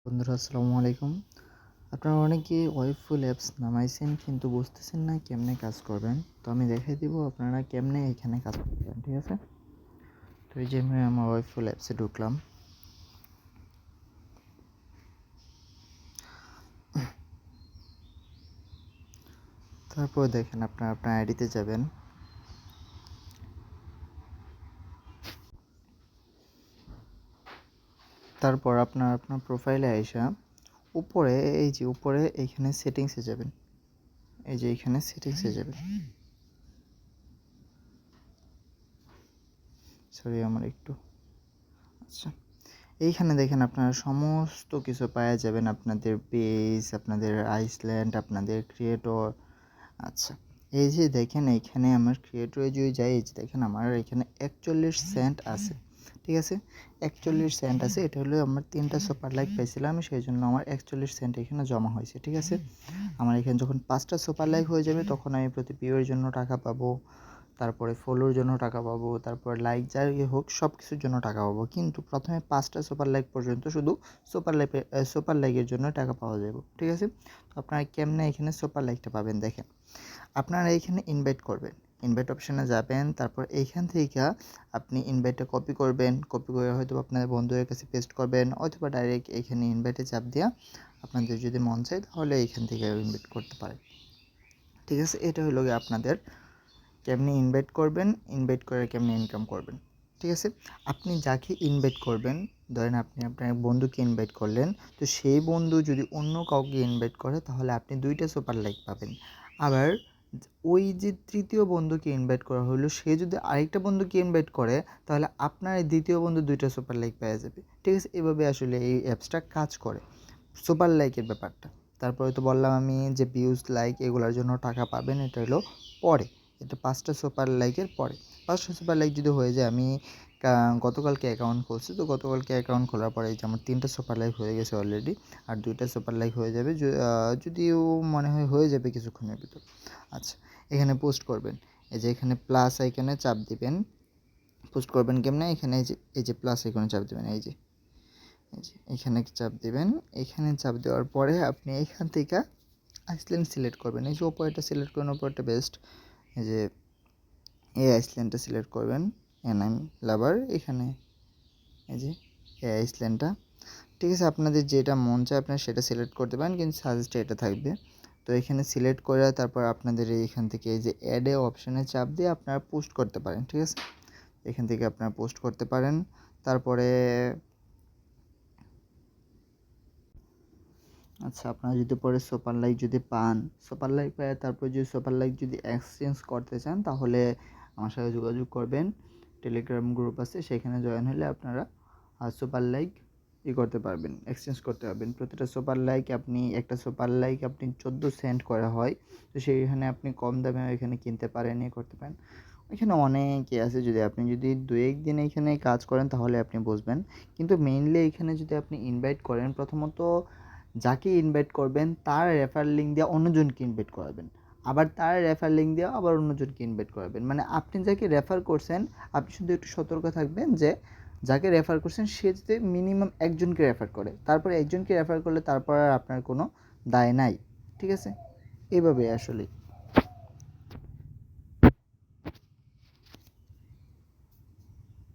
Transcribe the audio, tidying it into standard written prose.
বন্ধুরা আসসালামু আলাইকুম। আপনারা অনেকেই ওয়েবফুল অ্যাপস নামাইছেন কিন্তু বুঝতেছেন না কেমনে কাজ করবেন। তো আমি দেখাই দিব আপনারা কেমনে এখানে কাজ করবেন, ঠিক আছে? তো এই যে আমি আমার ওয়েবফুল অ্যাপসে ঢুকলাম। তারপর দেখেন আপনার আইডিতে যাবেন। তারপর আপনার প্রোফাইলে আইসা উপরে এই যে উপরে এইখানে সেটিংসে যাবেন। এই যে এইখানে সেটিংসে যাবেন। সরি আমার একটু আচ্ছা, এইখানে দেখেন আপনারা সমস্ত কিছু পাওয়া যাবেন। আপনাদের পেজ, আপনাদের আইসল্যান্ড, আপনাদের ক্রিয়েটর। আচ্ছা, এই যে দেখেন এইখানে আমার ক্রিয়েটরে যদি যাই, এই যে দেখেন আমার এখানে 41 সেন্ট আছে, ঠিক আছে? 41 সেন্ট আছে। এটা হলো আমার 3টা সুপার লাইক পাইছিলাম, সেই জন্য আমার 41 সেন্ট এখানে জমা হয়েছে, ঠিক আছে? আমার এখানে যখন 5টা সুপার লাইক হয়ে যাবে তখন আমি প্রতি ভিউয়ের জন্য টাকা পাবো, তারপরে ফলোর জন্য টাকা পাবো, তারপর লাইক যাই হোক সব কিছুর জন্য টাকা পাবো। কিন্তু প্রথমে 5টা সুপার লাইক পর্যন্ত শুধু সুপার লাইকের জন্য টাকা পাওয়া যাবে, ঠিক আছে? তো আপনারা কেমনে এখানে সুপার লাইকটা পাবেন দেখেন। আপনারা এইখানে ইনভাইট করবেন, ইনভাইট অপশানে যাবেন। তারপর এইখান থেকে আপনি ইনভাইটটা কপি করবেন, কপি করে হয়তো আপনাদের বন্ধুদের কাছে পেস্ট করবেন, অথবা ডাইরেক্ট এইখানে ইনভাইটে চাপ দেওয়া আপনাদের যদি মন চায় তাহলে এইখান থেকে ইনভাইট করতে পারেন, ঠিক আছে? এটা হলো গিয়ে আপনাদের কেমনি ইনভাইট করবেন, ইনভাইট করে কেমনি ইনকাম করবেন, ঠিক আছে? আপনি যাকে ইনভাইট করবেন, ধরেন আপনি আপনার বন্ধুকে ইনভাইট করলেন, তো সেই বন্ধু যদি অন্য কাউকে ইনভাইট করে তাহলে আপনি 2টা সুপার লাইক পাবেন। আবার ওই যে তৃতীয় বন্ধুকে ইনভাইট করা হলো, সে যদি আরেকটা বন্ধুকে ইনভাইট করে তাহলে আপনার এই দ্বিতীয় বন্ধু 2টা সুপার লাইক পেয়ে যাবে, ঠিক আছে? এভাবে আসলে এই অ্যাপসটা কাজ করে, সুপার লাইকের ব্যাপারটা। তারপরে তো বললাম আমি যে ভিউজ, লাইক এগুলোর জন্য টাকা পাবেন, এটা হলো পরে। এটা 5টা সুপার লাইকের পরে। 5টা সুপার লাইক যদি হয়ে যায়, আমি গতকালকে অ্যাকাউন্ট খুলছি, তো গতকালকে অ্যাকাউন্ট খোলার পরে এই যে আমার 3টা সুপার লাইক হয়ে গেছে অলরেডি, আর 2টা সুপার লাইক হয়ে যাবে যদিও মনে হয় হয়ে যাবে কিছুক্ষণের ভিতর। আচ্ছা, এখানে পোস্ট করবেন। এই যে এখানে প্লাস আইকনে চাপ দিবেন। পোস্ট করবেন কেমনে? এখানে এই যে প্লাস আইকনে চাপ দিবেন। এই যে এখানে চাপ দিবেন। এখানে চাপ দেওয়ার পরে আপনি এখান থেকে আইসল্যান্ড সিলেক্ট করবেন। এই যে ওপরটা সিলেক্ট করুন, ওপরটা বেস্ট। এই যে এই আইসল্যান্ডটা সিলেক্ট করবেন, এনআইএম লাভার। এখানে এই যে এই আইসল্যান্ডটা, ঠিক আছে? আপনাদের যেটা মন চায় আপনারা সেটা সিলেক্ট করতে পারেন, কিন্তু সাজেস্ট এটা থাকবে। তো এখানে সিলেক্ট করে তারপর আপনাদের এইখান থেকে এই যে অ্যাডে অপশানে চাপ দিয়ে আপনারা পোস্ট করতে পারেন, ঠিক আছে? এখান থেকে আপনারা পোস্ট করতে পারেন। তারপরে আচ্ছা, আপনারা যদি পরে সুপার লাইক যদি পান, সুপার লাইক পেয়ে তারপর যদি সুপার লাইক যদি এক্সচেঞ্জ করতে চান তাহলে আমার সাথে যোগাযোগ করবেন। টেলিগ্রাম গ্রুপ আছে, সেখানে জয়েন হলে আপনারা সুপার লাইক করতে পারবেন, এক্সচেঞ্জ করতে পারবেন। প্রতিটা সুপার লাইক আপনি একটা সুপার লাইক আপনি 14 সেন্ট করা হয়, তো সেইখানে আপনি কম দামে এখানে কিনতে পারেন, করতে পারেন। এখানে অনেকই আছে, যদি আপনি যদি 2-1 দিন এখানে কাজ করেন তাহলে আপনি বুঝবেন। কিন্তু মেইনলি এখানে যদি আপনি ইনভাইট করেন, প্রথমত যাকে ইনভাইট করবেন তার রেফার লিঙ্ক দিয়ে অন্যজনকে ইনভাইট করাবেন, আবার তার রেফার লিঙ্ক দিয়ে আবার অন্যজনকে ইনভাইট করাবেন। মানে আপনি যাকে রেফার করছেন, আপনি শুধু একটু সতর্ক থাকবেন যে যাকে রেফার করছেন সে যদি মিনিমাম একজনকে রেফার করে, তারপরে একজনকে রেফার করলে তারপর আর আপনার কোনো দায় নাই, ঠিক আছে? এইভাবে আসলে